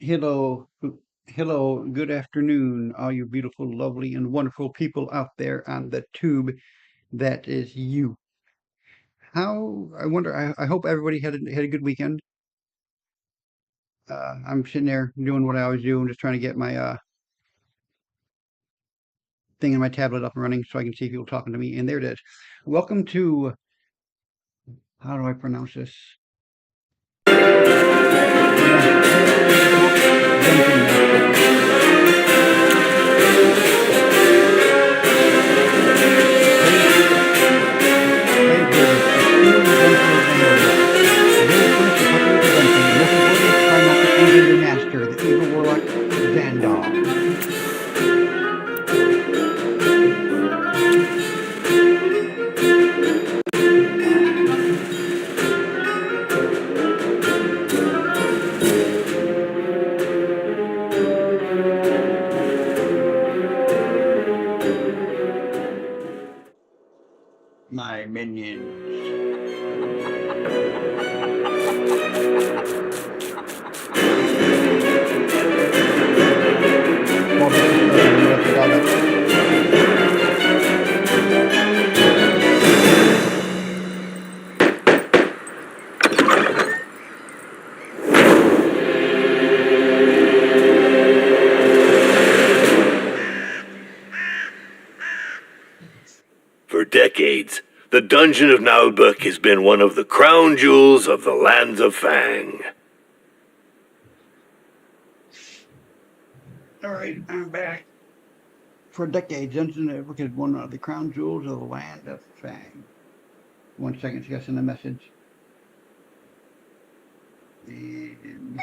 Hello, hello, good afternoon, all you beautiful, lovely, and wonderful people out there on the tube. That is you. I wonder, I hope everybody had a good weekend. I'm sitting there doing what I always do. I'm just trying to get my thing in my tablet up and running so I can see people talking to me. And there it is. Welcome to, how do I pronounce this? Dungeon Your master, the evil warlock Vandal. My minions. Well, this is For decades, the Dungeon of naheulbeuks has been one of the crown jewels of the lands of Fang. All right, I'm back. For decades, Dungeon Network has one of the crown jewels of the land of Fang. 1 second, just send a message. And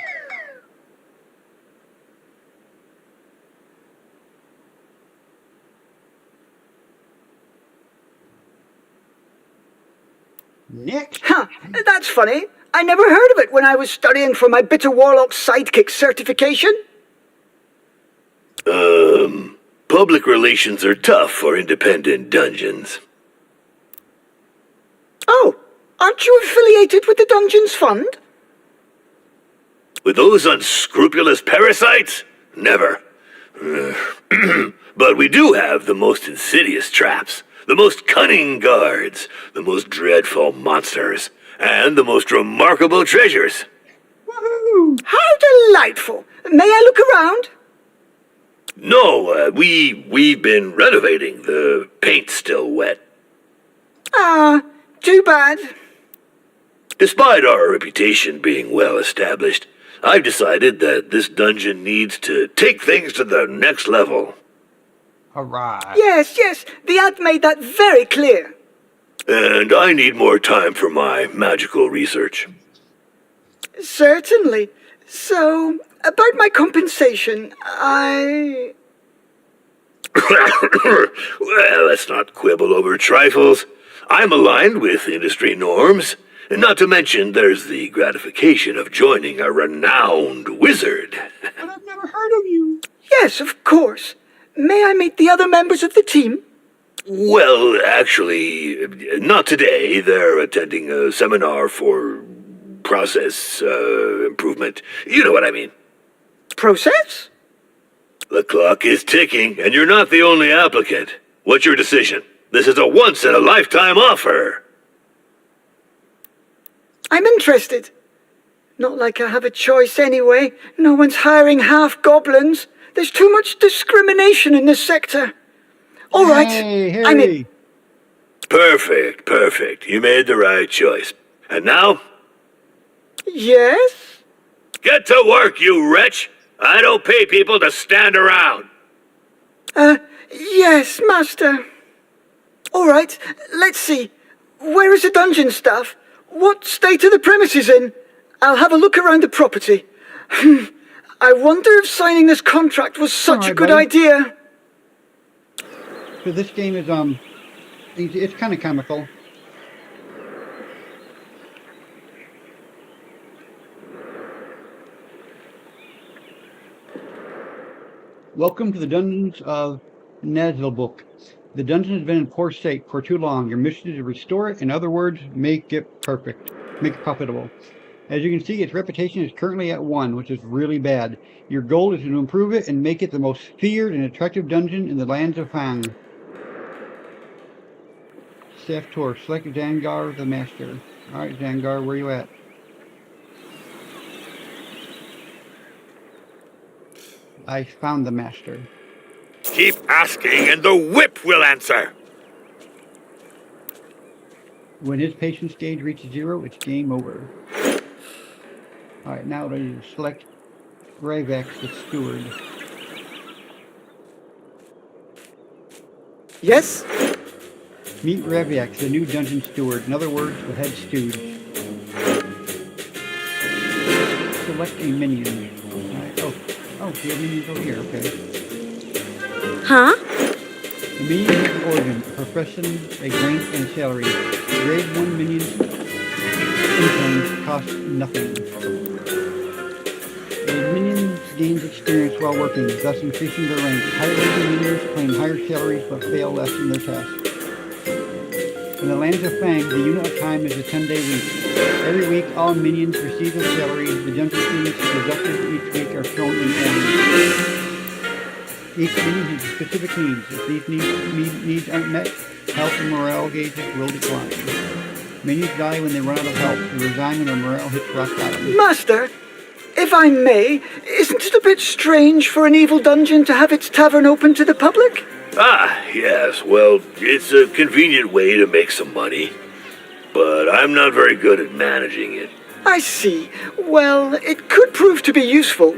next. Huh, that's funny. I never heard of it when I was studying for my Bitter Warlock Sidekick certification. Public relations are tough for independent dungeons. Oh, aren't you affiliated with the Dungeons Fund? With those unscrupulous parasites? Never. But we do have the most insidious traps, the most cunning guards, the most dreadful monsters, and the most remarkable treasures. Woohoo! How delightful. May I look around? No, we've been renovating. The paint's still wet. Ah, too bad. Despite our reputation being well established, I've decided that this dungeon needs to take things to the next level. Hurrah! Yes, the ad made that very clear. And I need more time for my magical research. Certainly. So, about my compensation, Well, let's not quibble over trifles. I'm aligned with industry norms. And not to mention, there's the gratification of joining a renowned wizard. But I've never heard of you. Yes, of course. May I meet the other members of the team? Well, actually, not today. They're attending a seminar for process improvement. You know what I mean. Process? The clock is ticking, and you're not the only applicant. What's your decision? This is a once-in-a-lifetime offer. I'm interested. Not like I have a choice anyway. No one's hiring half-goblins. There's too much discrimination in this sector. All right, Hey, I'm in. Perfect. You made the right choice. And now, Yes? get to work, you wretch! I don't pay people to stand around. Yes, master. All right, let's see. Where is the dungeon staff? What state are the premises in? I'll have a look around the property. I wonder if signing this contract was such a Alright, good buddy. idea. So this game is it's kind of comical. Welcome to the Dungeons of naheulbeuks. The dungeon has been in poor state for too long. Your mission is to restore it. In other words, make it perfect. Make it profitable. As you can see, its reputation is currently at 1, which is really bad. Your goal is to improve it and make it the most feared and attractive dungeon in the lands of Fang. Staff tour. Select Zangar the Master. Alright, Zangar, where you at? I found the Master. Keep asking and the whip will answer. When his patience gauge reaches 0, it's game over. Alright, now to select Ravex the Steward. Yes? Meet Ravex, the new dungeon steward. In other words, the head stooge. Select a minion. Alright, oh, we have minions over here, okay. Huh? A minion has an origin, a profession, a rank, and a salary. Grade 1 minions income cost nothing. A minion gains experience while working, thus increasing their rank. Higher ranking minions claim higher salaries but fail less in their tasks. In the lands of Fang, the unit of time is a 10-day week. Every week, all minions receive their salary. The dungeon fees deducted each week are shown in orange. Each minion has specific needs. If these needs aren't met, health and morale gauges will decline. Minions die when they run out of health and resign when their morale hits rock bottom. Master, if I may, isn't it a bit strange for an evil dungeon to have its tavern open to the public? Ah, yes, well, it's a convenient way to make some money. But I'm not very good at managing it. I see. Well, it could prove to be useful.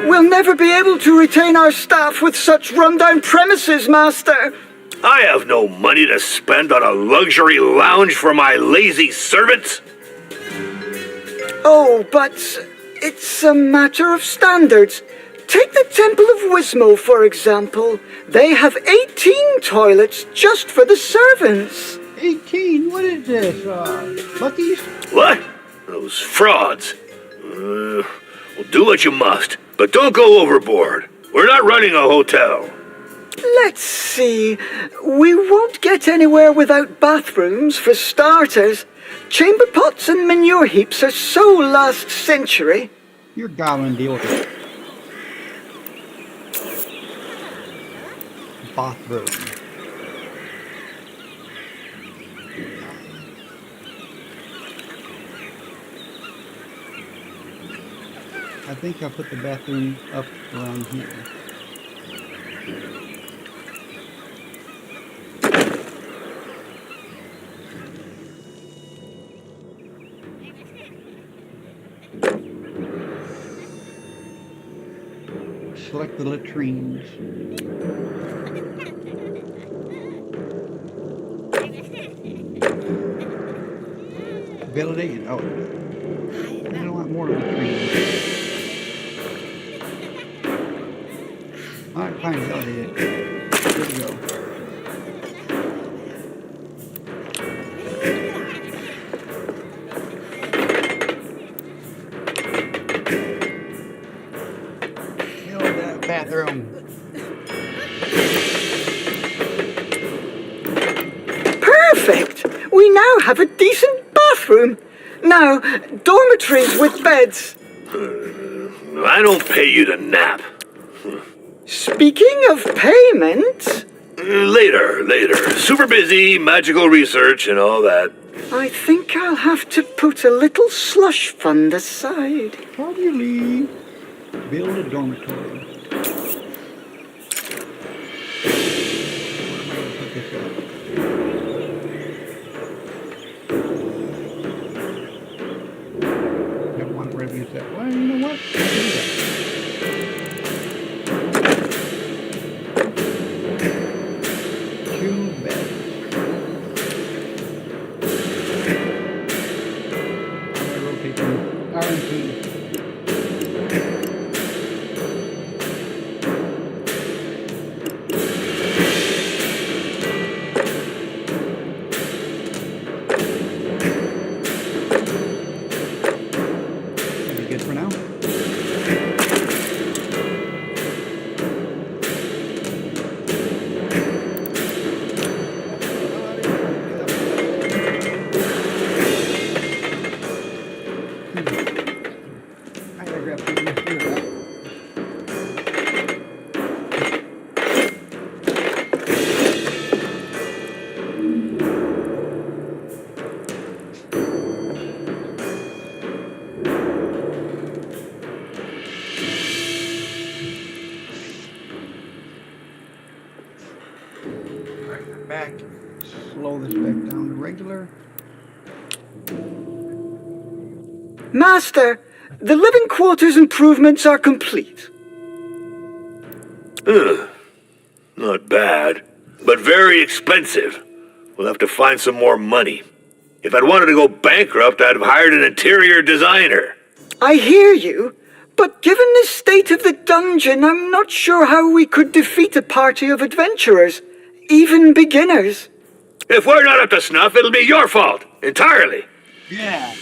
We'll never be able to retain our staff with such rundown premises, Master. I have no money to spend on a luxury lounge for my lazy servants. Oh, but it's a matter of standards. Take the Temple of Wismo, for example. They have 18 toilets just for the servants. 18? What is this? Lucky's? What? Those frauds. Well, do what you must, but don't go overboard. We're not running a hotel. Let's see. We won't get anywhere without bathrooms, for starters. Chamber pots and manure heaps are so last century. You're goblin, deal with it. Bathroom. I think I'll put the bathroom up around here. Select the latrines. Validate. Oh, I don't want more latrines. Alright, fine, validate it. Good to go. Fill that bathroom. Perfect! We now have a decent bathroom. Now, dormitories with beds. I don't pay you to nap. Speaking of payment, Later. Super busy, magical research and all that. I think I'll have to put a little slush fund aside. How do you leave? Build a dormitory. Where am I going to put this up? I don't want it right against that. Well, you know what? I'll do that. Two beds. I'm going to rotate them. RNT. Good for now. back. Slow this back down to regular. Master, the living quarters improvements are complete. Not bad, but very expensive. We'll have to find some more money. If I'd wanted to go bankrupt, I'd have hired an interior designer. I hear you, but given the state of the dungeon, I'm not sure how we could defeat a party of adventurers, even beginners. If we're not up to snuff, it'll be your fault, entirely. Yeah.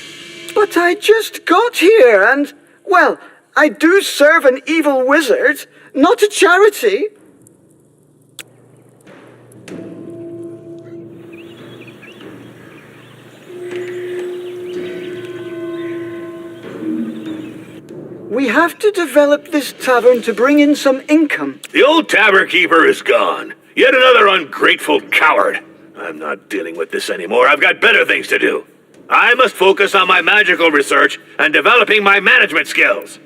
But I just got here and, well, I do serve an evil wizard, not a charity. We have to develop this tavern to bring in some income. The old tavern keeper is gone. Yet another ungrateful coward. I'm not dealing with this anymore. I've got better things to do. I must focus on my magical research and developing my management skills.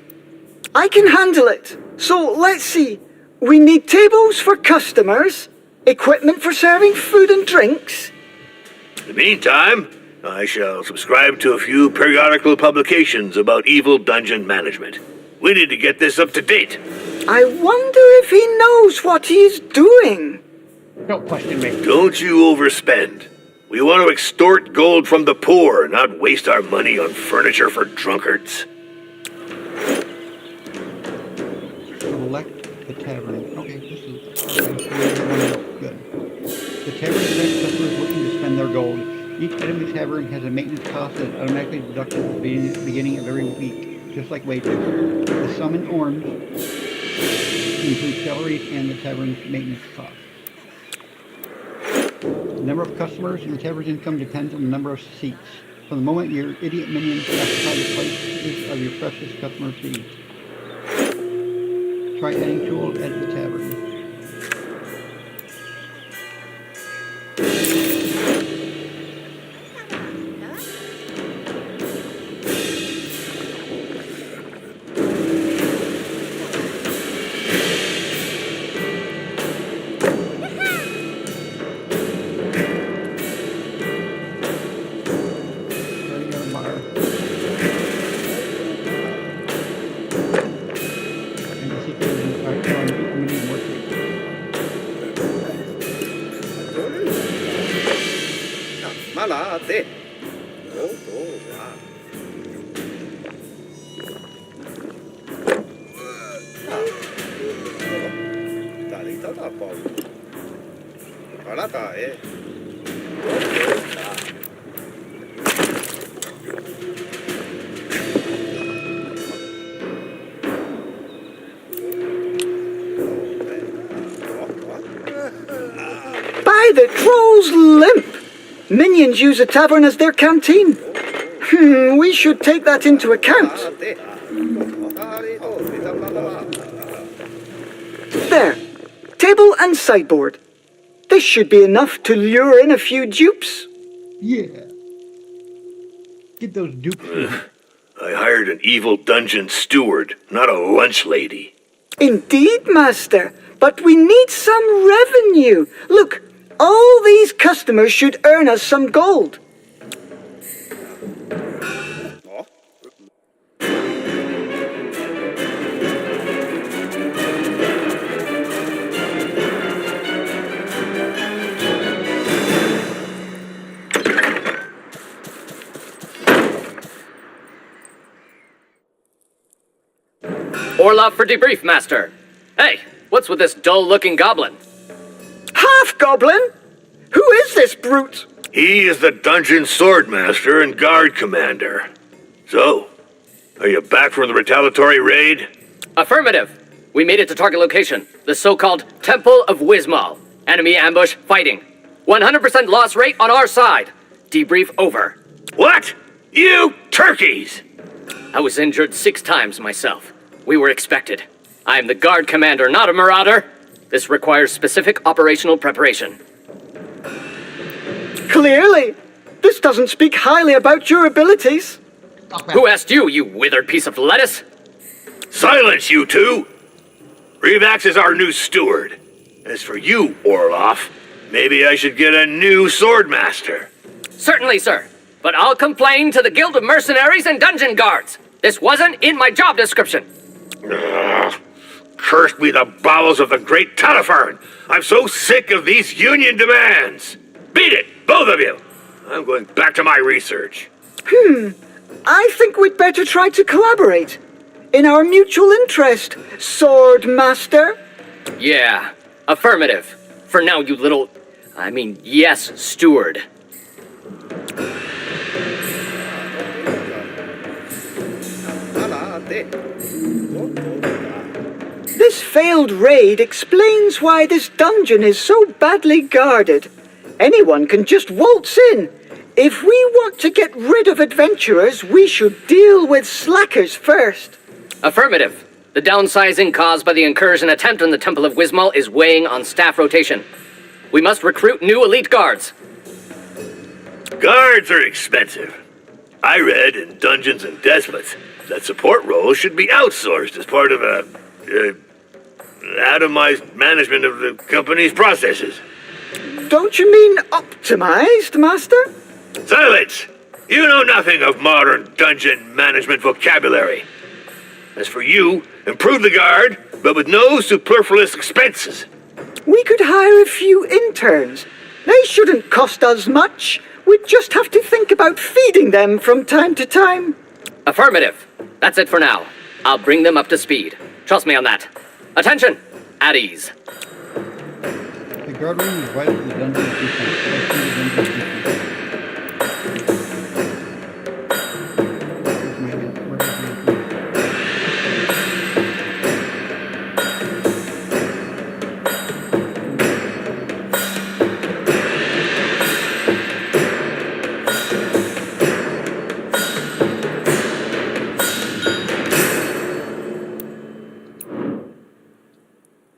I can handle it. So let's see. We need tables for customers, equipment for serving food and drinks. In the meantime, I shall subscribe to a few periodical publications about evil dungeon management. We need to get this up to date. I wonder if he knows what he's doing. Don't question me. Don't you overspend. We want to extort gold from the poor, not waste our money on furniture for drunkards. Select the tavern. Okay, this is good. The tavern prevents customers looking to spend their gold. Each item in the tavern has a maintenance cost that is automatically deducted at the beginning of every week, just like wages. The sum in orange includes salaries and the tavern's maintenance cost. The number of customers and the tavern's income depends on the number of seats. For the moment, your idiot minions occupy the places of your precious customer seats. Try adding tools at the tavern. Malate. By the troll's limp! Minions use a tavern as their canteen. We should take that into account. There. Table and sideboard. This should be enough to lure in a few dupes. Yeah. Get those dupes. I hired an evil dungeon steward, not a lunch lady. Indeed, Master. But we need some revenue. Look, all these customers should earn us some gold. Orlov for debrief, Master. Hey, what's with this dull-looking goblin? Half-goblin? Who is this brute? He is the dungeon swordmaster and guard commander. So, are you back from the retaliatory raid? Affirmative. We made it to target location, the so-called Temple of Wismal. Enemy ambush fighting. 100% loss rate on our side. Debrief over. What? You turkeys! I was injured 6 times myself. We were expected. I am the guard commander, not a marauder. This requires specific operational preparation. Clearly. This doesn't speak highly about your abilities. Who asked you, you withered piece of lettuce? Silence, you two! Revax is our new steward. As for you, Orloff, Maybe I should get a new swordmaster. Certainly, sir. But I'll complain to the Guild of Mercenaries and Dungeon Guards. This wasn't in my job description. Ugh. Cursed be the bowels of the great Talifern! I'm so sick of these union demands! Beat it, both of you! I'm going back to my research. I think we'd better try to collaborate. In our mutual interest, Sword Master. Yeah, affirmative. For now, you little... yes, steward. This failed raid explains why this dungeon is so badly guarded. Anyone can just waltz in. If we want to get rid of adventurers, we should deal with slackers first. Affirmative. The downsizing caused by the incursion attempt on the Temple of Wismal is weighing on staff rotation. We must recruit new elite guards. Guards are expensive. I read in Dungeons and Despots that support roles should be outsourced as part of atomized management of the company's processes. Don't you mean optimized, Master? Silence! You know nothing of modern dungeon management vocabulary. As for you, improve the guard, but with no superfluous expenses. We could hire a few interns. They shouldn't cost us much. We'd just have to think about feeding them from time to time. Affirmative. That's it for now. I'll bring them up to speed. Trust me on that. Attention! At ease. The guard room is vital to the dungeon's defense.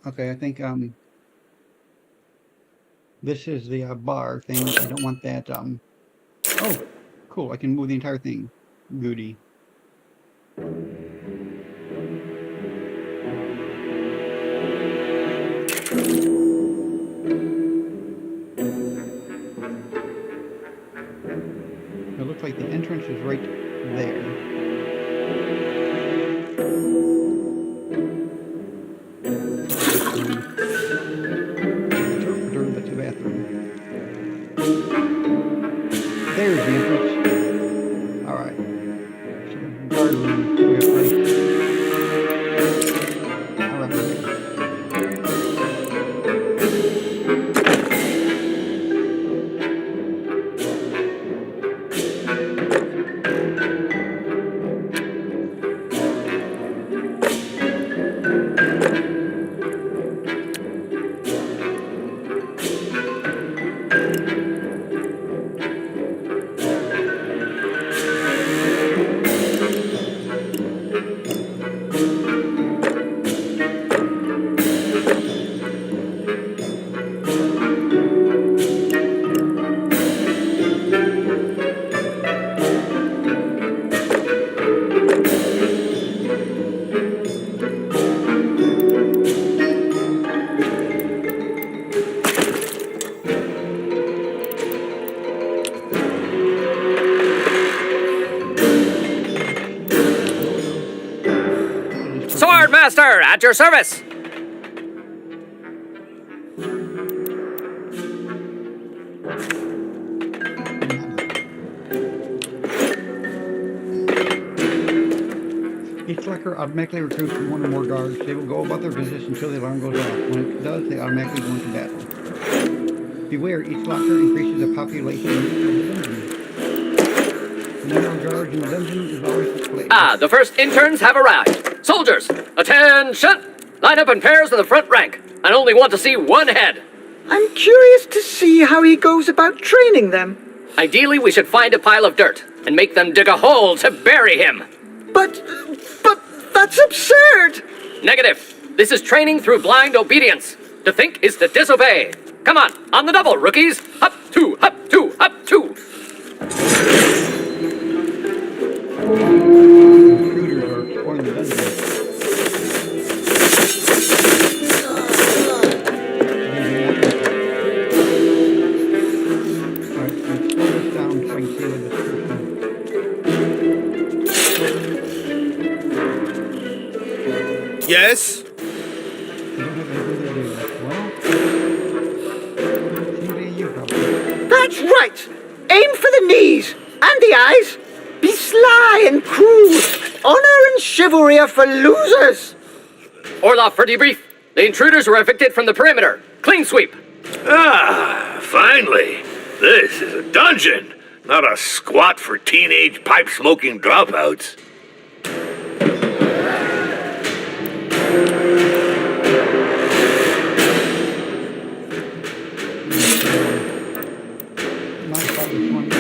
Okay, I think this is the bar thing. I don't want that. Oh, cool! I can move the entire thing. Goody. It looks like the entrance is right there. There's the entrance. Alright. So, guard room. We have place. Alright, we're here. Swordmaster, at your service! Each slacker automatically recruits one or more guards. They will go about their business until the alarm goes off. When it does, they automatically go into battle. Beware, each slacker increases the population of the dungeon. The number of guards in the dungeon is always displayed. The first interns have arrived. Soldiers, attention! Line up in pairs in the front rank. I only want to see one head. I'm curious to see how he goes about training them. Ideally, we should find a pile of dirt and make them dig a hole to bury him. But that's absurd! Negative. This is training through blind obedience. To think is to disobey. Come on the double, rookies. Up, two, up, two, up, two. Intruders are exploring the dungeon. to do? Well, seems to be you probably. That's right! Aim for the knees and the eyes. Be sly and cruel. Honor and chivalry are for losers. Orloff for debrief. The intruders were evicted from the perimeter. Clean sweep. Ah, finally. This is a dungeon, not a squat for teenage pipe-smoking dropouts. My thought was 20.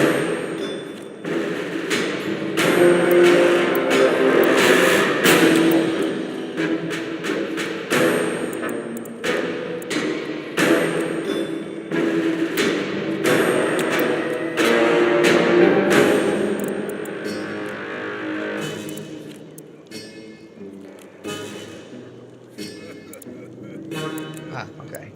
Ah, okay.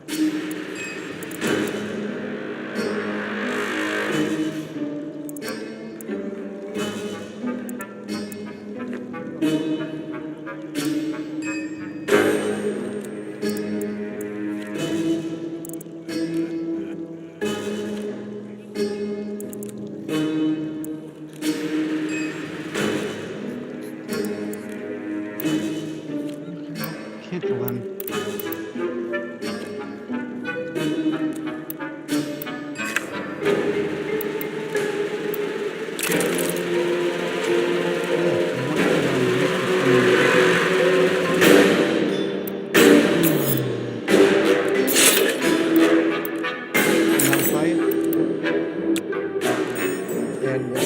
Cancel them. Modify it. Add what?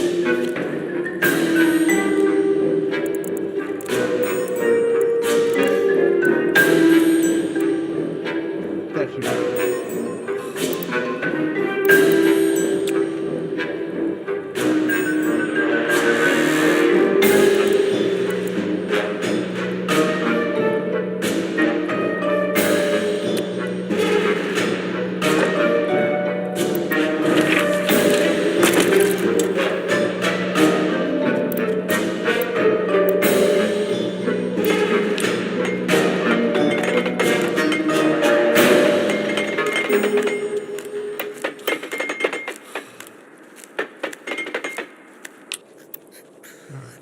That should be.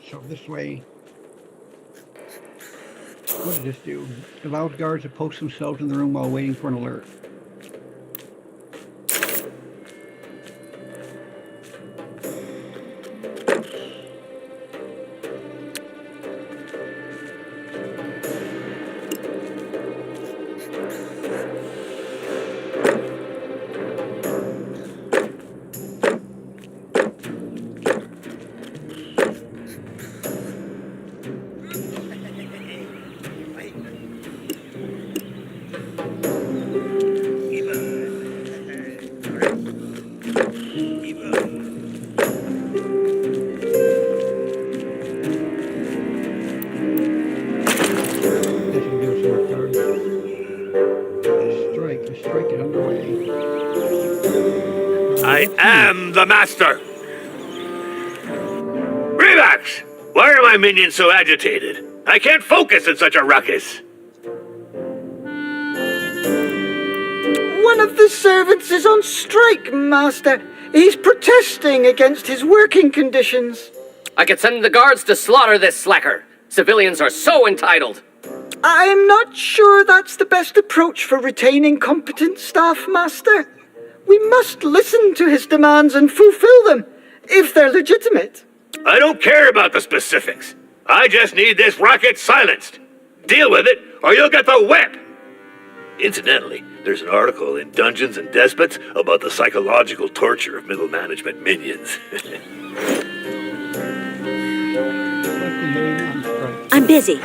So this way, what did this do? Allows guards to post themselves in the room while waiting for an alert. This will give us more guards. The strike is underway. I am the master! Relax! Why are my minions so agitated? I can't focus in such a ruckus. One of the servants is on strike, Master. He's protesting against his working conditions. I could send the guards to slaughter this slacker. Civilians are so entitled. I'm not sure that's the best approach for retaining competent staff, Master. We must listen to his demands and fulfill them, if they're legitimate. I don't care about the specifics. I just need this racket silenced. Deal with it, or you'll get the whip. Incidentally, there's an article in Dungeons and Despots about the psychological torture of middle management minions. Select the minion on strike. I'm busy.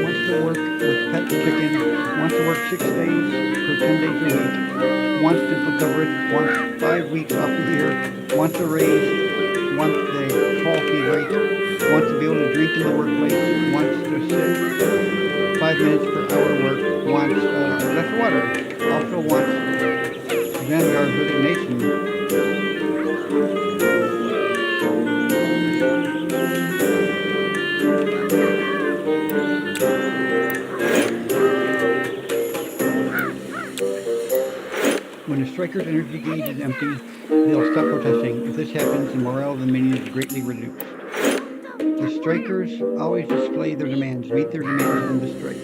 Wants to work with pet chicken. Wants to work 6 days for 10 days a week. Wants to coverage. Wants 5 weeks off a year. Wants a raise. Wants the coffee rate. Wants to be able to drink in the workplace. Wants to sit 5 minutes per hour work. Wants less water. Also wants Vanguard resignation. Striker's energy gauge is empty, they'll stop protesting. If this happens, the morale of the minions is greatly reduced. The Strikers always display their demands. Meet their demands and the strike.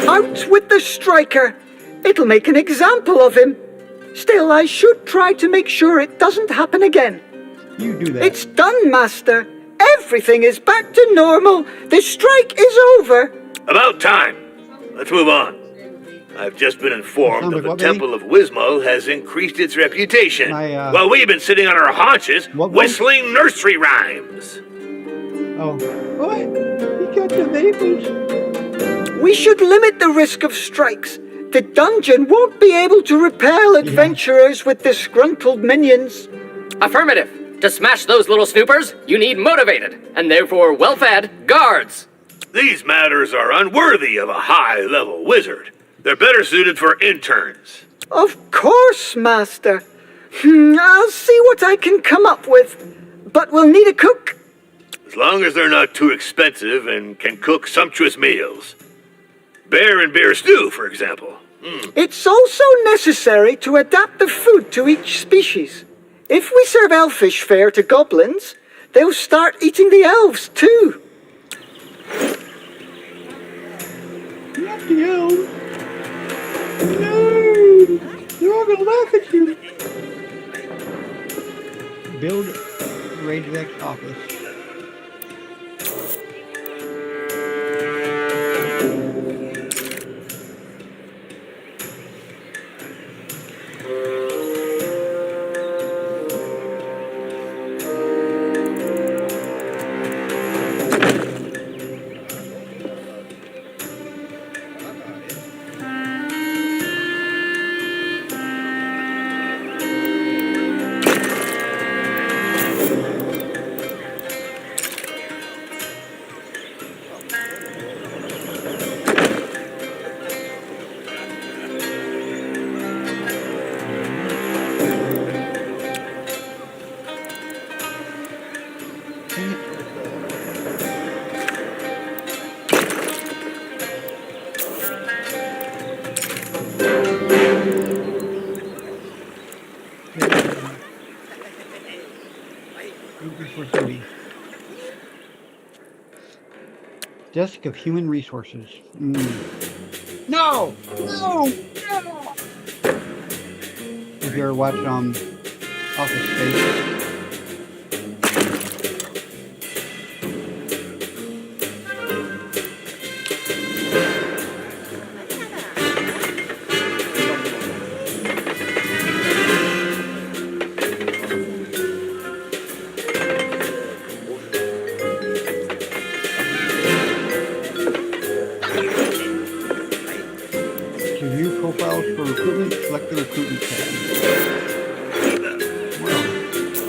Out with the striker! It'll make an example of him. Still, I should try to make sure it doesn't happen again. You do that. It's done, Master. Everything is back to normal. The strike is over. About time. Let's move on. I've just been informed Sound that like the what, baby? Temple of Wismo has increased its reputation. While we've been sitting on our haunches, What? whistling nursery rhymes. Oh. What? You got the vapors? We should limit the risk of strikes. The dungeon won't be able to repel adventurers with disgruntled minions. Affirmative. To smash those little snoopers, you need motivated, and therefore well-fed, guards. These matters are unworthy of a high-level wizard. They're better suited for interns. Of course, Master. I'll see what I can come up with. But we'll need a cook. As long as they're not too expensive and can cook sumptuous meals. Bear and beer stew, for example. It's also necessary to adapt the food to each species. If we serve elfish fare to goblins, they'll start eating the elves too. Not the elves. No! They're all gonna laugh at you. Build Radiox office. Desk of Human Resources. No! No! No! If you ever watch Office Space. To view profiles for recruitment, select the recruitment tab. Well,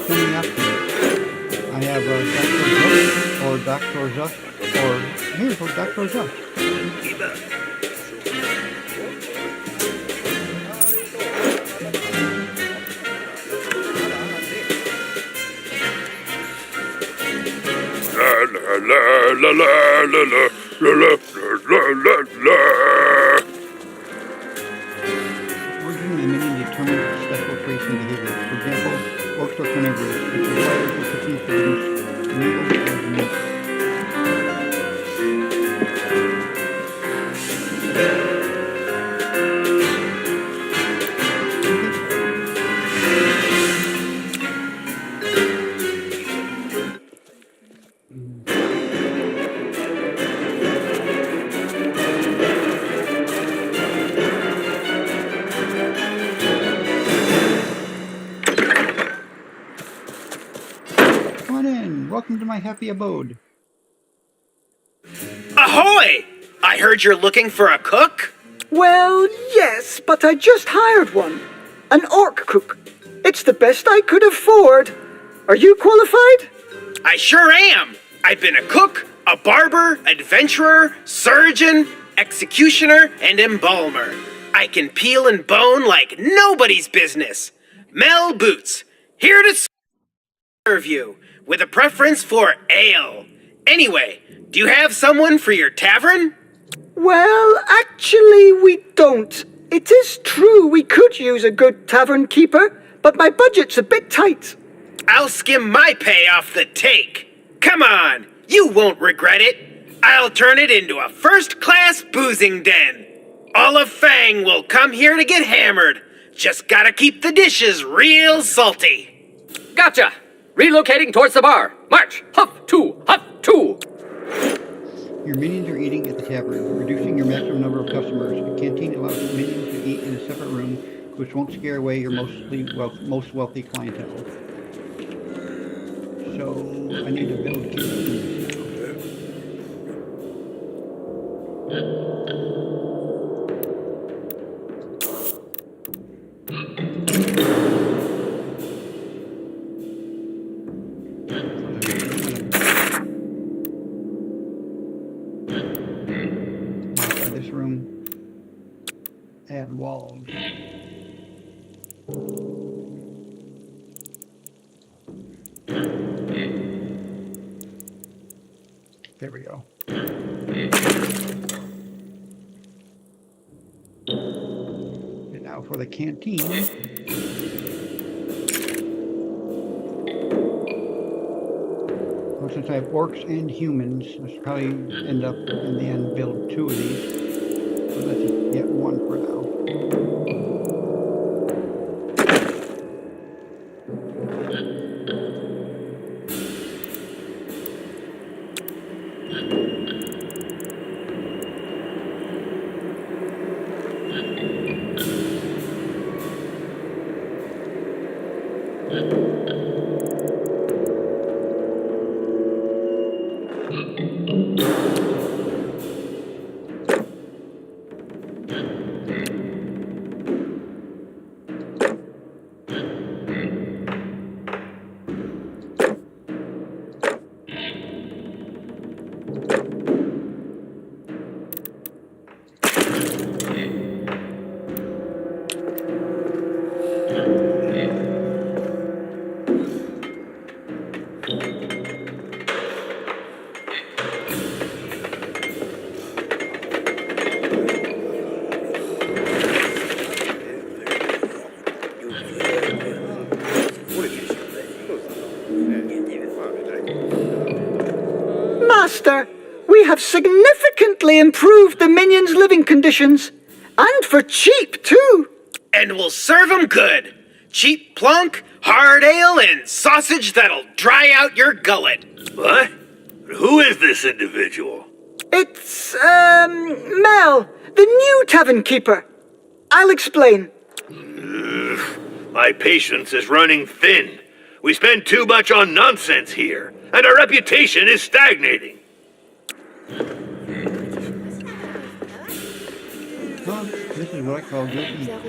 so many options. I have Dr. Zuck or Dr. Zuck or here's Dr. Zuck. La la la la la la la la la la la. Origin of the minion determines special traits and behaviors. For example, orcs are carnivorous, which requires the cooking to produce meals as meat. Come on in. Welcome to my happy abode. Ahoy! I heard you're looking for a cook? Well, yes, but I just hired one. An orc cook. It's the best I could afford. Are you qualified? I sure am. I've been a cook, a barber, adventurer, surgeon, executioner, and embalmer. I I can peel and bone like nobody's business. Mel Boots, here to serve you, with a preference for ale. Anyway, do you have someone for your tavern? Well, actually, we don't. It is true we could use a good tavern keeper, but my budget's a bit tight. I'll skim my pay off the take. Come on, you won't regret it. I'll turn it into a first-class boozing den. All of Fang will come here to get hammered. Just gotta keep the dishes real salty. Gotcha! Relocating towards the bar. March! Huff two! Huff two! Your minions are eating at the tavern, reducing your maximum number of customers. The canteen allows your minions to eat in a separate room, which won't scare away your most wealthy clientele. So, I need to build canteens now. Modify this room. Add walls. There we go. And now for the canteen. Well, since I have orcs and humans, I should probably end up in the end build 2 of these. So let's just get 1 for now. Master, we have significantly improved the minions' living conditions. And for cheap, too. And we'll serve 'em good. Cheap plunk, hard ale, and sausage that'll dry out your gullet. What? Who is this individual? It's, Mel, the new tavern keeper. I'll explain. My patience is running thin. We spend too much on nonsense here, and our reputation is stagnating. Well, this is what I call good eating. Well,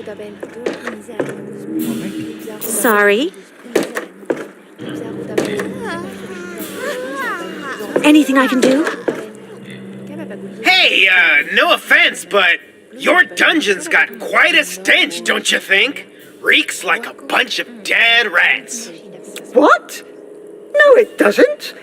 thank you. Sorry. Anything I can do? Hey, no offense, but your dungeon's got quite a stench, don't you think? Reeks like a bunch of dead rats. What? No, it doesn't.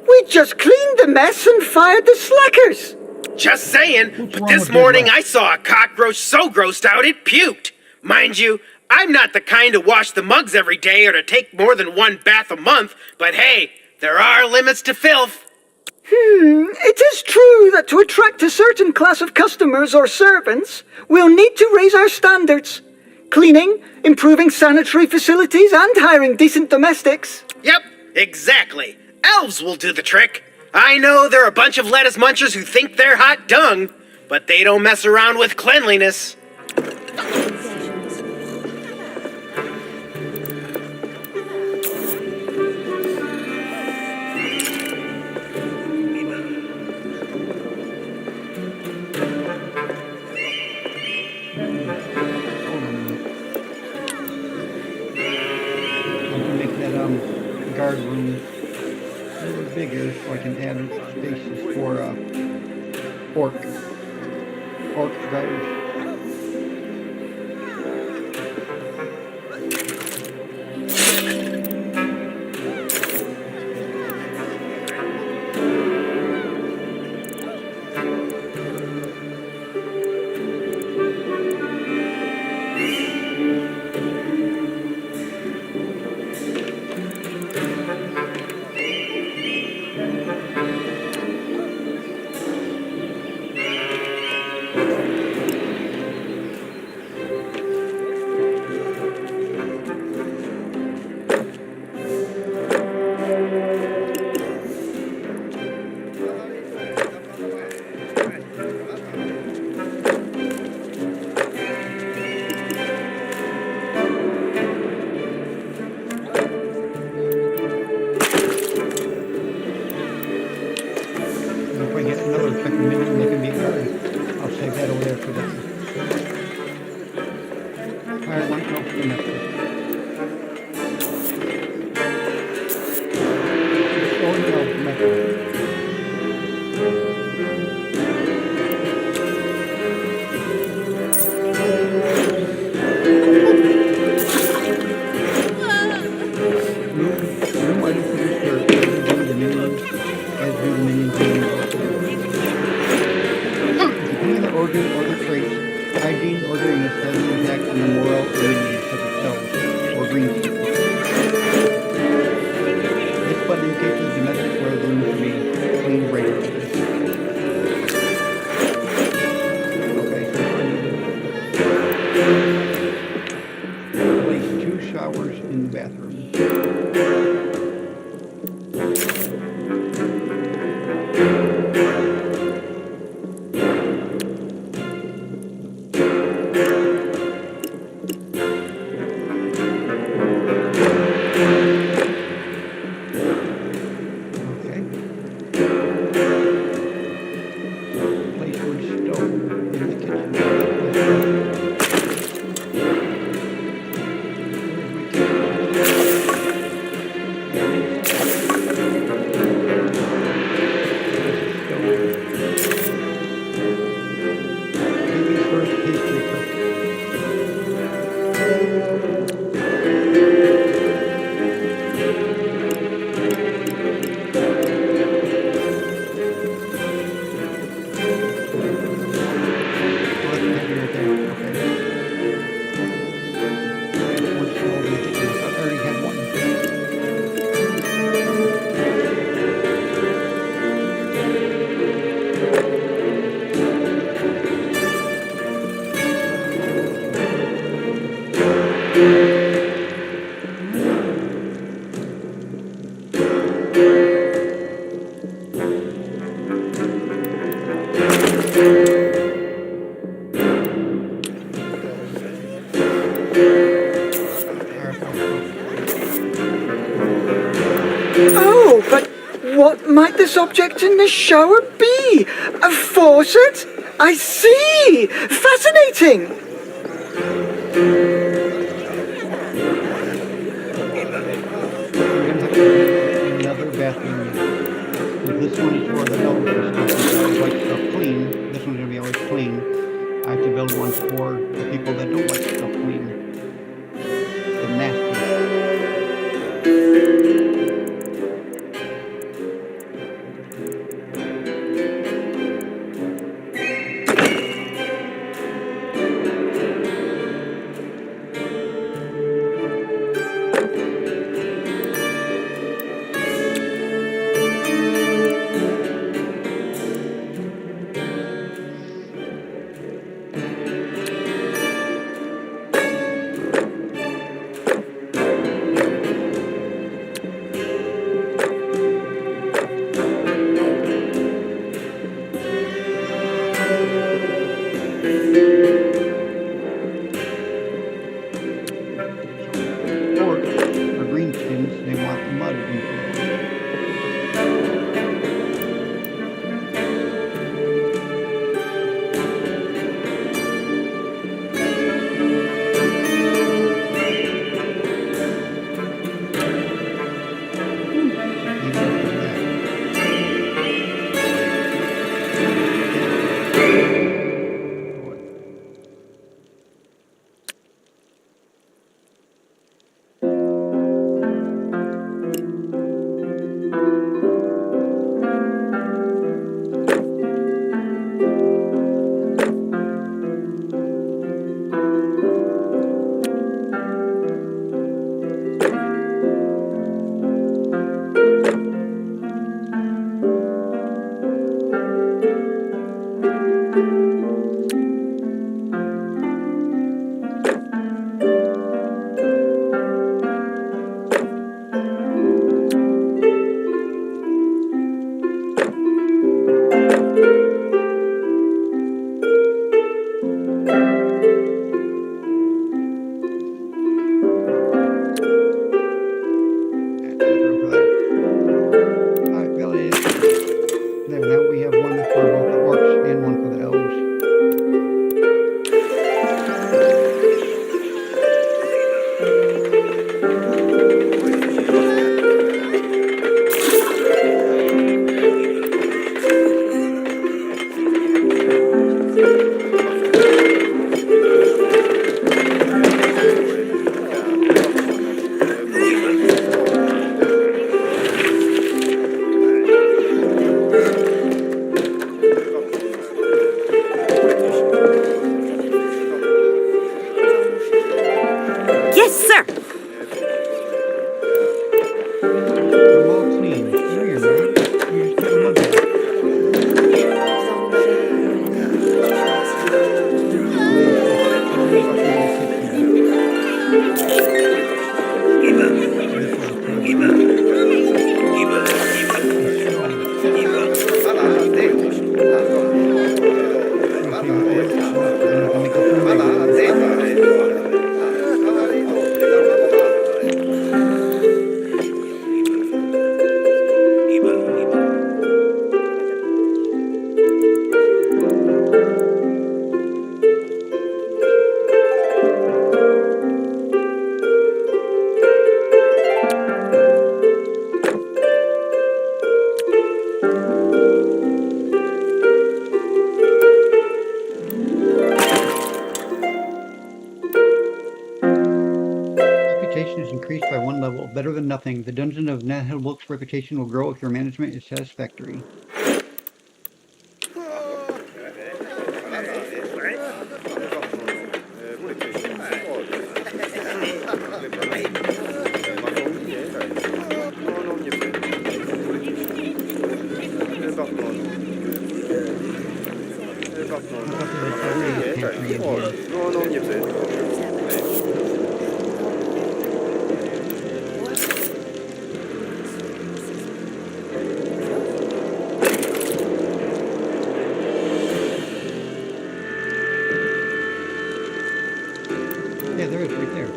We just cleaned the mess and fired the slackers. Just saying, What's but wrong this with morning dead I saw a cockroach so grossed out it puked. Mind you, I'm not the kind to wash the mugs every day or to take more than 1 bath a month, but hey, there are limits to filth. It is true that to attract a certain class of customers or servants, we'll need to raise our standards. Cleaning, improving sanitary facilities, and hiring decent domestics. Yep, exactly. Elves will do the trick. I know they're a bunch of lettuce munchers who think they're hot dung, but they don't mess around with cleanliness. Hold on a minute. I'm gonna make that guard room a little bigger so I can add spaces for orc guards. if I get another second minion, they can be guards. I'll save that over there for them. Fire one, no, the method. Oh no, method. Room items to disturb. As you do the minions, as do the minions moving about the room. Depending on their origin or their traits, hygiene or greenness has an impact on the morale of minions such as cells or green teams. This button indicates the domestic where the room should be cleaned regularly. Okay, so I need to place 2 showers in the bathroom. Okay. Place wood stove in the kitchen. Baby's first pastry cook. Oh, that's heavy right there. Okay. Wood stove in the kitchen. I thought I already had one. Oh, but what might this object in the shower be? A faucet? I see! Fascinating! We're gonna have to get another bathroom. This one is for the elderly stuff. If I always like stuff clean, this one's gonna be always clean. I have to build one for the people that don't like stuff clean. The nasty. Or for green skins, they want mud inflow. Leave it up to that. Boy. Room for that. Alright, Billy. There, now we have one for both the orcs and one for the elves. Yes, sir. I'm all clean. Come here, man. You just put the mud back. Oh, yes, yes. Tell me what you want to take care of. This will take a stone. Okay, we're gonna make this one bigger now. Reputation is increased by one level. Better than nothing. The Dungeon of naheulbeuks reputation will grow if your management is satisfactory. I thought there was already a pantry in here. Yeah, there is right there.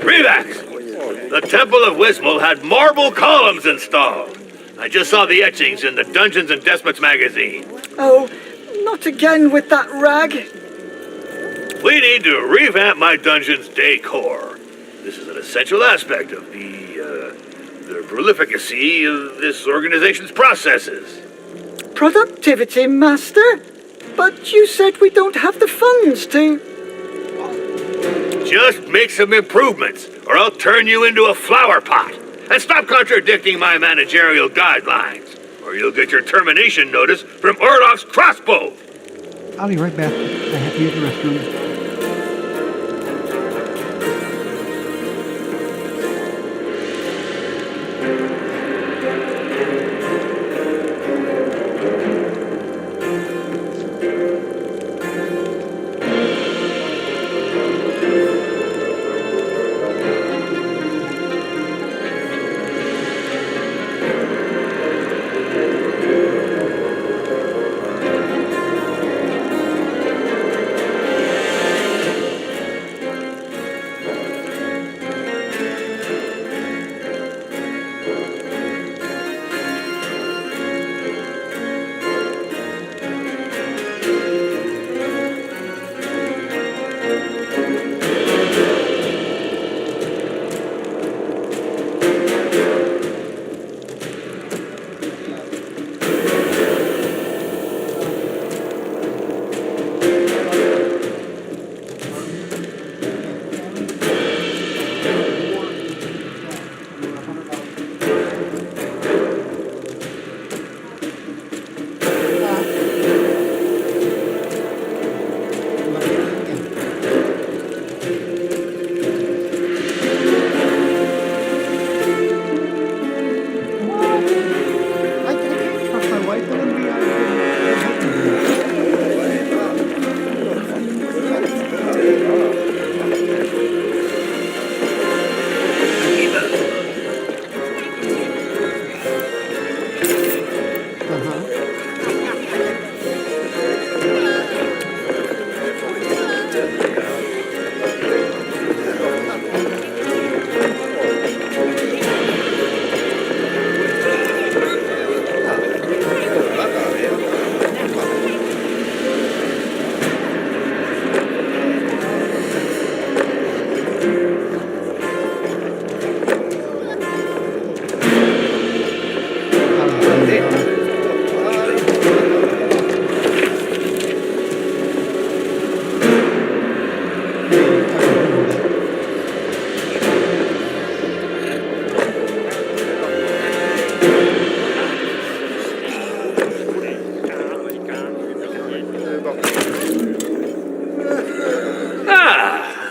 Relax! The Temple of Wismol had marble columns installed. I just saw the etchings in the Dungeons and Despots magazine. Oh, not again with that rag. We need to revamp my dungeon's decor. This is an essential aspect of the prolificacy of this organization's processes. Productivity, Master? But you said we don't have the funds to... Just make some improvements, or I'll turn you into a flower pot. And stop contradicting my managerial guidelines, or you'll get your termination notice from Orloff's crossbow. I'll be right back. I have to use the restroom.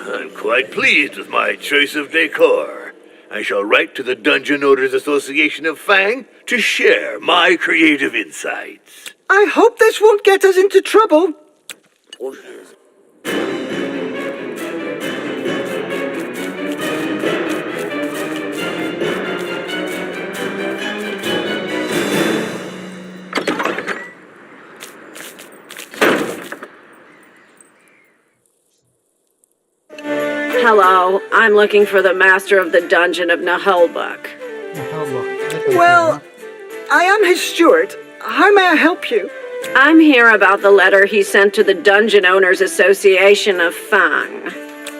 I'm quite pleased with my choice of decor. I shall write to the Dungeon Owners Association of Fang to share my creative insights. I hope this won't get us into trouble. Hello, I'm looking for the master of the dungeon of naheulbeuk. Well, I am his steward. How may I help you? I'm here about the letter he sent to the Dungeon Owners Association of Fang.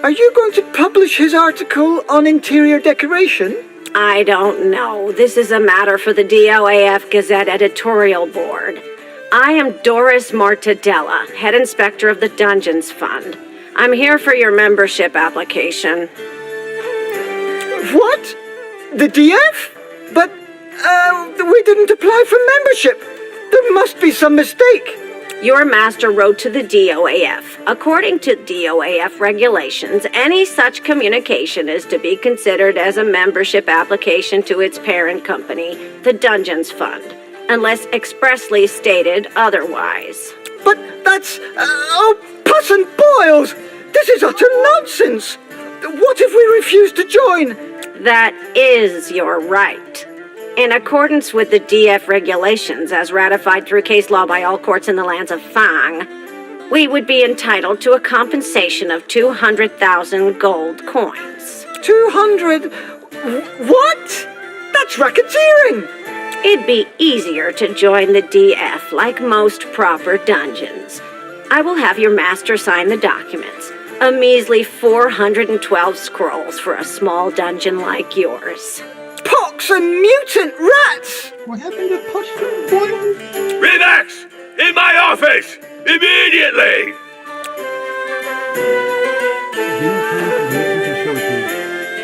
Are you going to publish his article on interior decoration? I don't know. This is a matter for the DOAF Gazette editorial board. I am Doris Mortadella, head inspector of the Dungeons Fund. I'm here for your membership application. What? The DF? But, we didn't apply for membership. There must be some mistake. Your master wrote to the DOAF. According to DOAF regulations, any such communication is to be considered as a membership application to its parent company, the Dungeons Fund, unless expressly stated otherwise. But that's... oh, pus and boils! This is utter nonsense! What if we refuse to join? That is your right. In accordance with the DF regulations, as ratified through case law by all courts in the lands of Fang, we would be entitled to a compensation of 200,000 gold coins. 200... What? That's racketeering! It'd be easier to join the DF like most proper dungeons. I will have your master sign the documents. A measly 412 scrolls for a small dungeon like yours. Pox and mutant rats! What happened to Pushkin Boyle? Relax! In my office! Immediately!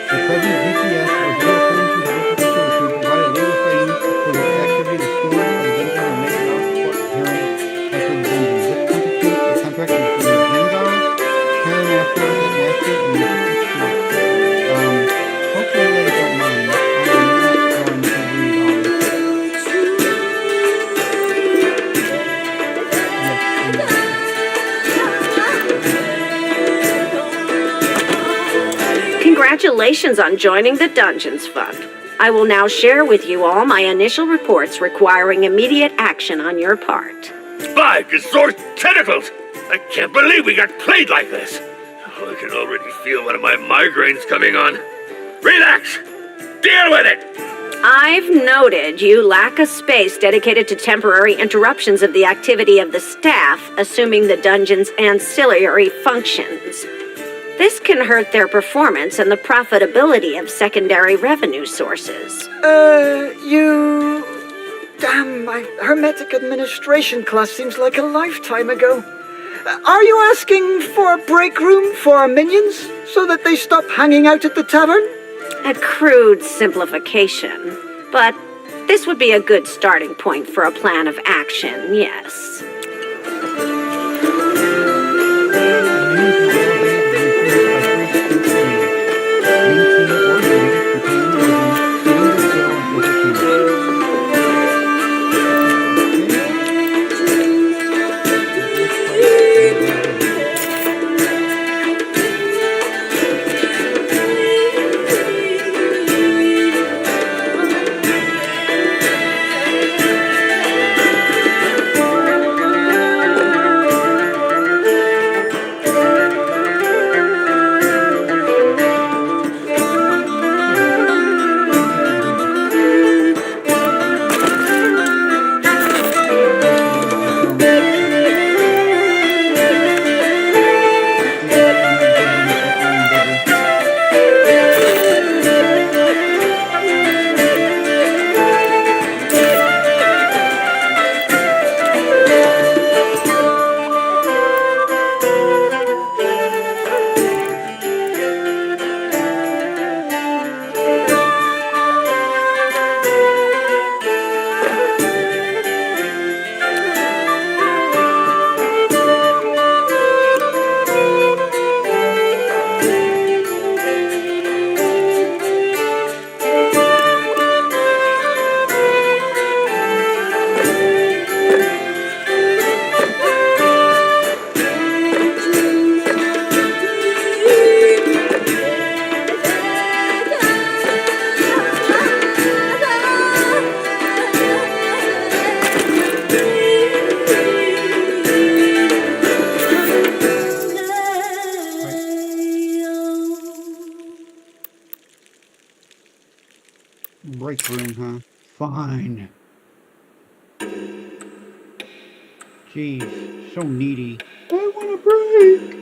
The present GPS or data terms and services provide a legal framework for the activity of the steward of the dungeon and make it out for hearing as to the dungeon. This constitutes a contract between the Vanguard, Terra Master, Master, and the hopefully they don't mind. I am not going to read all this. Congratulations on joining the Dungeons Fund. I will now share with you all my initial reports requiring immediate action on your part. By Gazor's tentacles! I can't believe we got played like this. Oh, I can already feel one of my migraines coming on. Relax! Deal with it! I've noted you lack a space dedicated to temporary interruptions of the activity of the staff, assuming the dungeon's ancillary functions. This can hurt their performance and the profitability of secondary revenue sources. You... Damn, my Hermetic Administration class seems like a lifetime ago. Are you asking for a break room for our minions, so that they stop hanging out at the tavern? A crude simplification, but this would be a good starting point for a plan of action, yes. Break room, huh? Fine. Jeez, so needy. I want a break.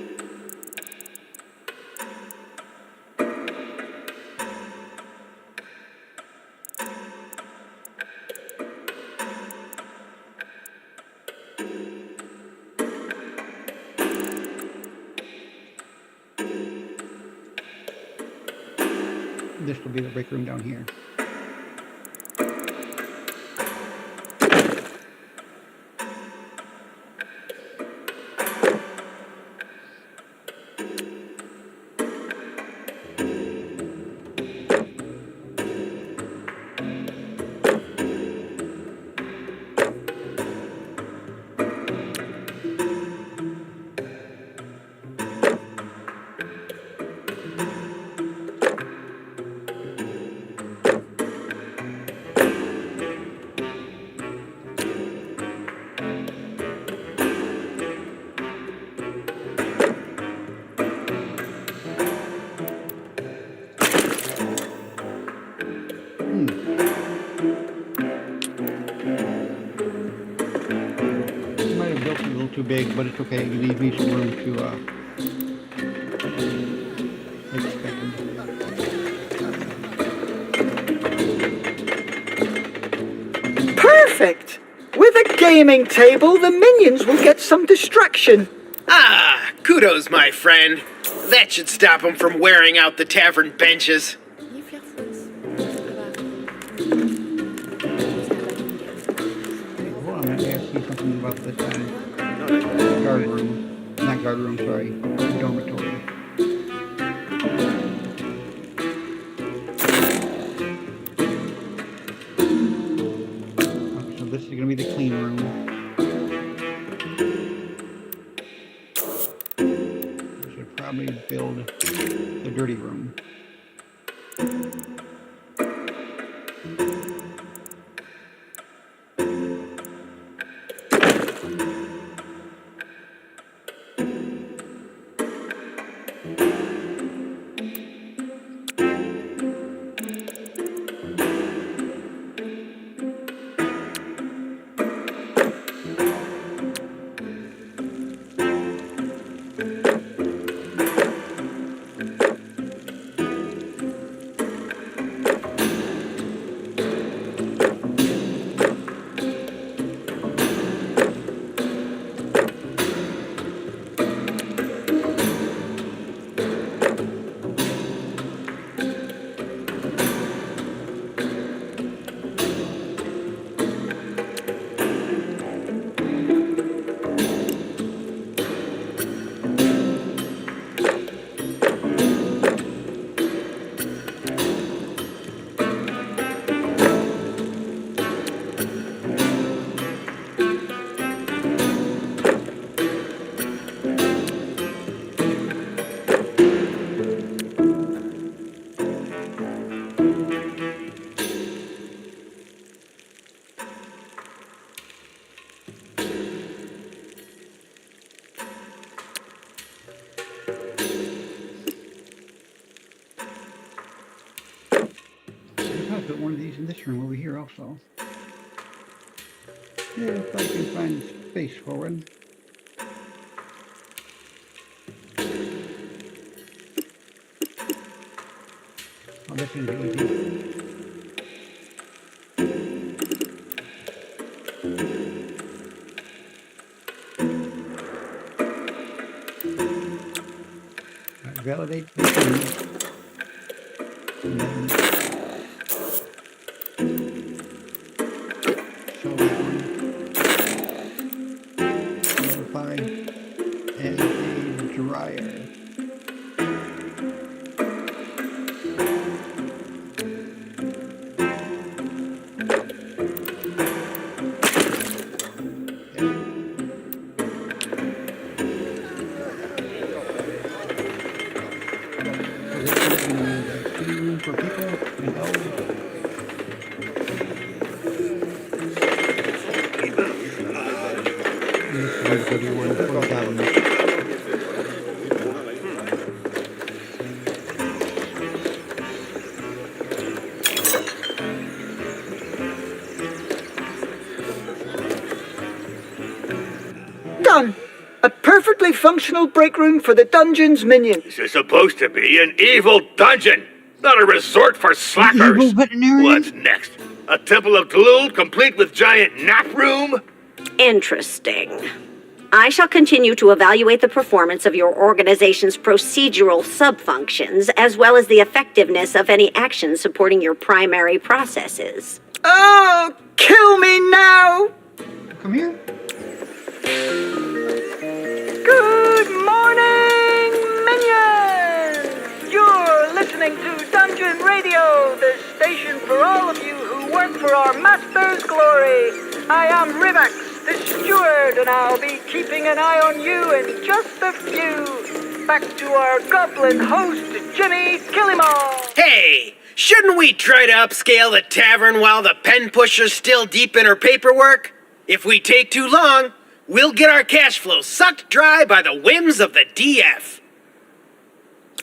This will be the break room down here. Might have built it a little too big, but it's okay. It leaves me some room to expand. Perfect! With a gaming table, the minions will get some distraction. Ah, kudos, my friend. That should stop them from wearing out the tavern benches. Hey, hold on, let me ask you something about this guard room. Not guard room, sorry. Dormitory. Okay, so this is going to be the clean room. We should probably build the dirty room. I'll put one of these in this room over here also. Yeah, if I can find space for one. Oh, that's going to be easy. Right, validate the room. And then show that one. Modify as a dryer. So this is going to be the clean room for people and this is going to be one for the government. Done. A perfectly functional break room for the dungeon's minions. This is supposed to be an evil dungeon, not a resort for Evil slackers. veterinarian? What's next? A temple of Dlul complete with giant nap room? Interesting. I shall continue to evaluate the performance of your organization's procedural subfunctions, as well as the effectiveness of any actions supporting your primary processes. Oh, kill me now! Come here. Good morning, minions! You're listening to Dungeon Radio, the station for all of you who work for our master's glory. I am Rivax, the steward, and I'll be keeping an eye on you in just a few. Back to our goblin host, Jimmy Killimall. Hey, shouldn't we try to upscale the tavern while the pen pusher's still deep in her paperwork? If we take too long, we'll get our cash flow sucked dry by the whims of the DF.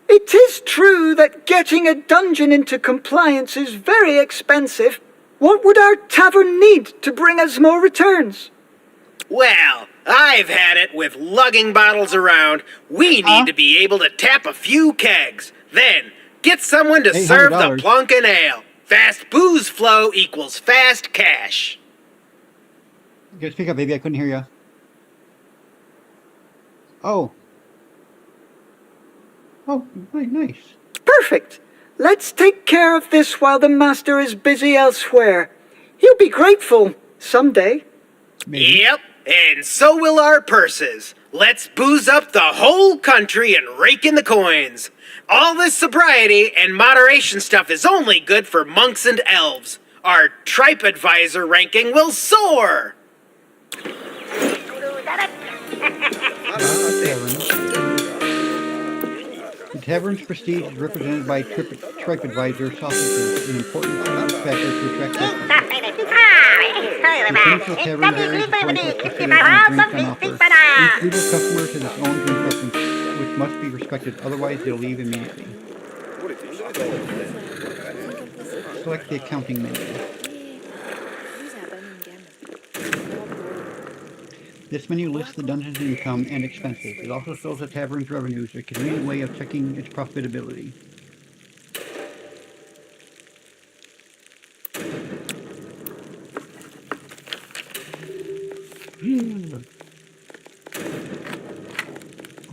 It is true that getting a dungeon into compliance is very expensive. What would our tavern need to bring us more returns? Well, I've had it with lugging bottles around. We need to be able to tap a few kegs. Then, get someone to serve the $800. plunkin' ale. Fast booze flow equals fast cash. Go speak up, baby. I couldn't hear you. Oh. Oh, nice. Perfect. Let's take care of this while the master is busy elsewhere. He'll be grateful someday. Maybe. Yep, and so will our purses. Let's booze up the whole country and rake in the coins. All this sobriety and moderation stuff is only good for monks and elves. Our TripAdvisor ranking will soar. The tavern's prestige is represented by TripAdvisor sausages, an important factor to attract customers. The finish of the tavern varies according to its considered and drinks on offer. Each group of customers has its own drink preference, which must be respected, otherwise they'll leave immediately. Select the accounting menu. This menu lists the dungeon's income and expenses. It also shows the tavern's revenues, a convenient way of checking its profitability.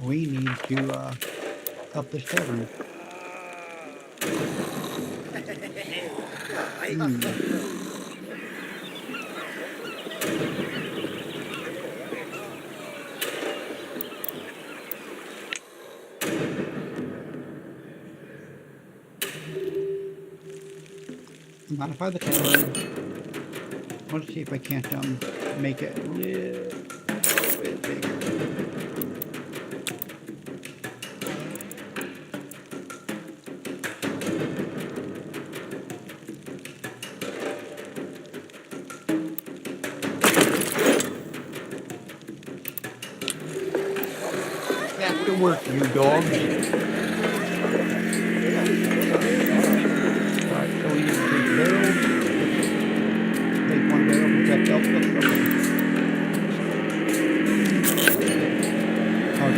We need to up this tavern. Modify the tavern. Let's see if I can't make it a little bit bigger. Back to work, you dogs. Alright, so we need to take barrels. Take one barrel from checked out. Okay. How's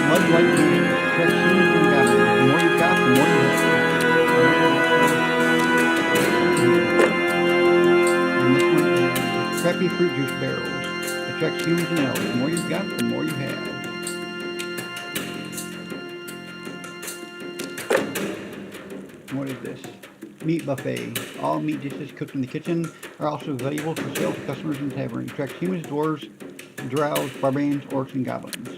Mud White Bean, Trek Series and Gavin. The more you've got, the more you have. And this one is Crappy Fruit Juice Barrels. It tracks humans and elves. The more you've got, the more you have. What is this? Meat Buffet. All meat dishes cooked in the kitchen are also valuable for sale to customers in the tavern. It tracks humans, dwarves, drows, barbarians, orcs, and goblins.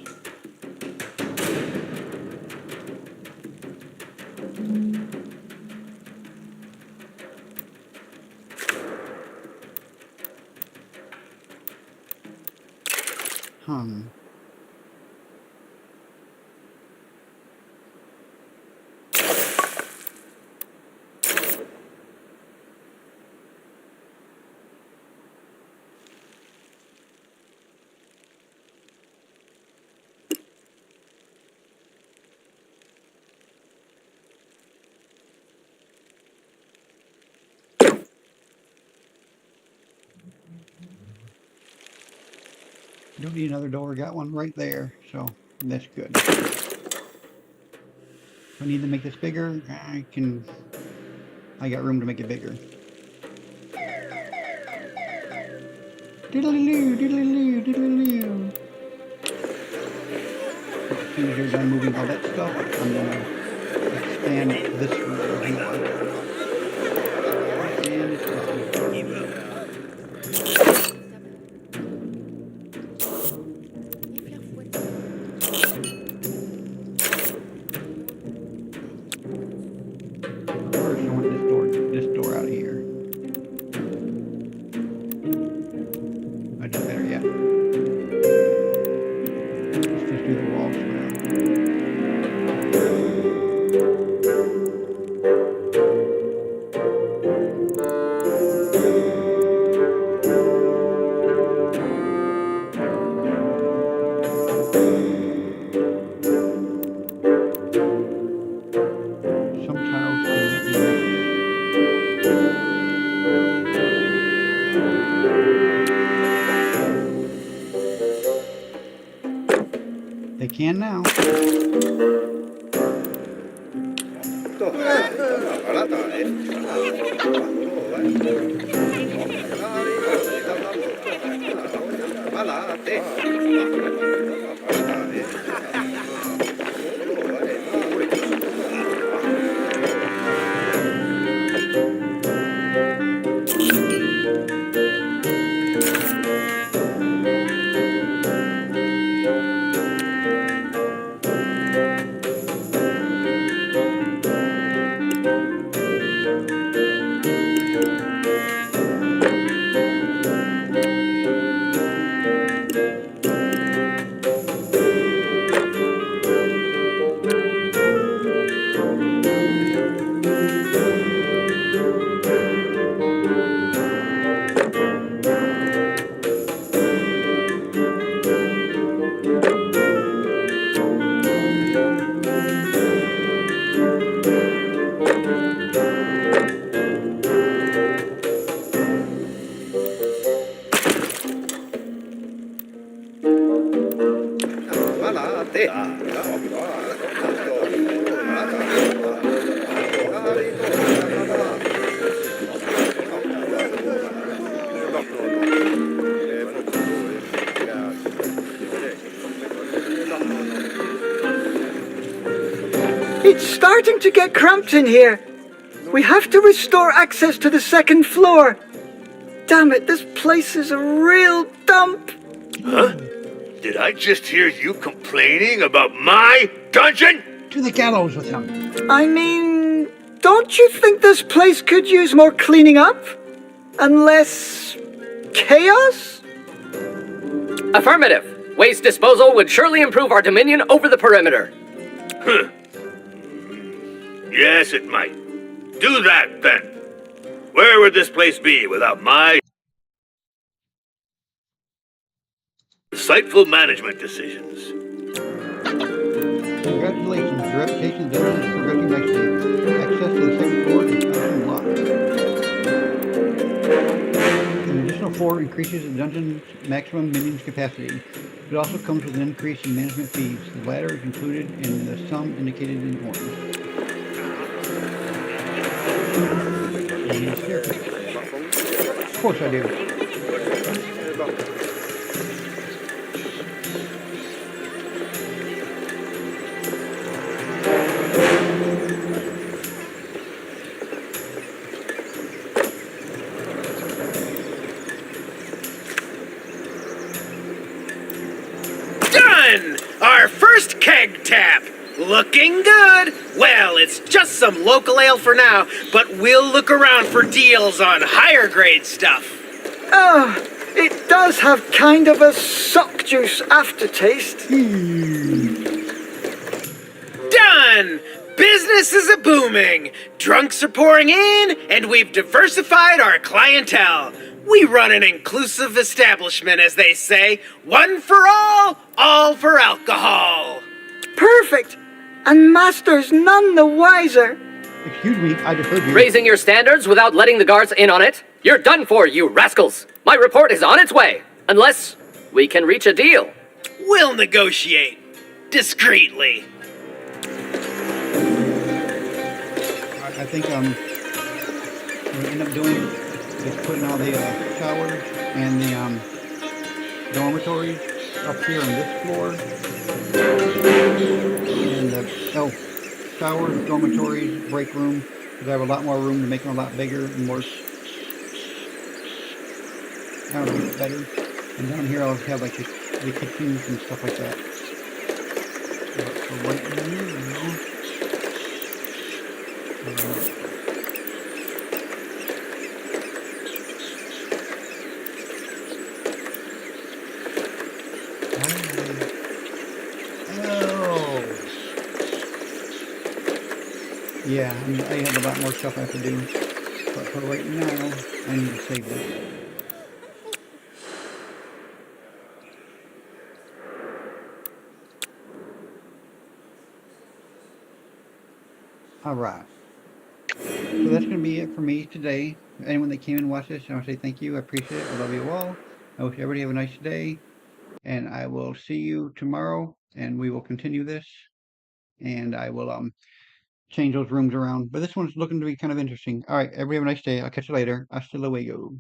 Don't need another door. Got one right there, so that's good. If I need to make this bigger, I can. I got room to make it bigger. Diddly-loo, diddly-loo, diddly-loo. So as soon as you're done moving all that stuff, I'm gonna expand this room here. And it's done. First, I want this door out of here. I did better yet. Let's just do the walls for now. Some tiles cannot be reached. They can now. It's starting to get cramped in here. We have to restore access to the second floor. Damn it, this place is a real dump. Huh? Did I just hear you complaining about my dungeon? To the gallows with him. I mean, don't you think this place could use more cleaning up? And less chaos? Affirmative. Waste disposal would surely improve our dominion over the perimeter. Huh. Yes, it might. Do that, then. Where would this place be without my insightful management decisions? Congratulations, your reputation dungeon is progressing nicely. Access to the second floor is unlocked. An additional floor increases the dungeon's maximum minions capacity. It also comes with an increase in management fees. The latter is included in the sum indicated in orange. And staircase. Of course I do. Done! Our first keg tap! Looking good! Well, it's just some local ale for now, but we'll look around for deals on higher grade stuff. Oh, it does have kind of a sock juice aftertaste. Done! Business is a-booming. Drunks are pouring in, and we've diversified our clientele. We run an inclusive establishment, as they say. One for all for alcohol. Perfect. And Master's none the wiser. Excuse me, I deferred you. Raising your standards without letting the guards in on it? You're done for, you rascals! My report is on its way! Unless we can reach a deal. We'll negotiate. Discreetly. I think what we end up doing is putting all the showers and the dormitories up here on this floor, and showers, dormitories, break room, because I have a lot more room to make them a lot bigger and more, I don't know, better. And down here I'll have like the kitchens and stuff like that. But for right now, oh, yeah, I have a lot more stuff I have to do. But for right now, I need to save this. All right. So that's going to be it for me today. Anyone that came and watched this, I want to say thank you. I appreciate it. I love you all. I wish everybody have a nice day. And I will see you tomorrow. And we will continue this. And I will change those rooms around. But this one's looking to be kind of interesting. All right. Everybody have a nice day. I'll catch you later. Hasta luego.